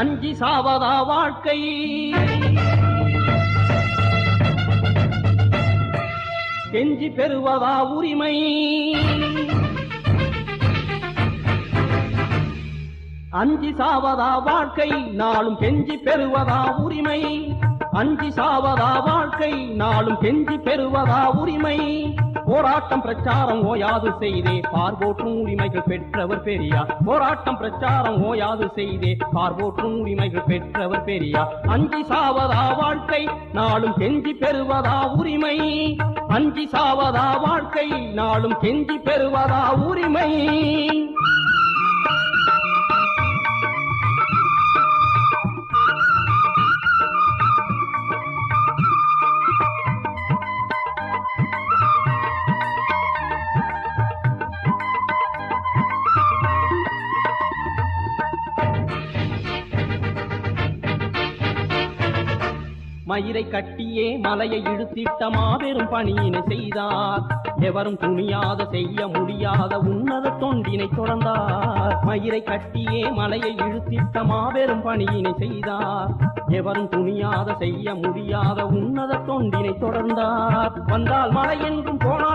அஞ்சி சாவதா வாழ்க்கை, கெஞ்சி பெறுவதா உரிமை. அஞ்சி சாவதா வாழ்க்கை, நாளும் கெஞ்சி பெறுவதா உரிமை. அஞ்சி சாவதா வாழ்க்கை, நாளும் கெஞ்சி பெறுவதா உரிமை. போராட்டம் பிரச்சாரம் ஓயாது செய்தே பார்வோற்றும் உரிமைகள் பெற்றவர் பெரியார். போராட்டம் பிரச்சாரம் ஓயாது செய்தே பார்வோற்றும் உரிமைகள் பெற்றவர் பெரியார். அஞ்சி சாவதா வாழ்க்கை, நாளும் கெஞ்சி பெறுவதா உரிமை. அஞ்சி சாவதா வாழ்க்கை, நாளும் கெஞ்சி பெறுவதா உரிமை. மயிரை கட்டியே மலையை இழுத்திட்ட மாபெரும் பணியினை செய்தார். எவரும் துணியாத செய்ய முடியாத உன்னத தொண்டினை தொடர்ந்தார். மயிரை கட்டியே மலையை இழுத்திட்ட மாபெரும் பணியினை செய்தார். எவரும் துணியாத செய்ய முடியாத உன்னத தொண்டினை தொடர்ந்தார். வந்தால் மலை என்றும் போனார்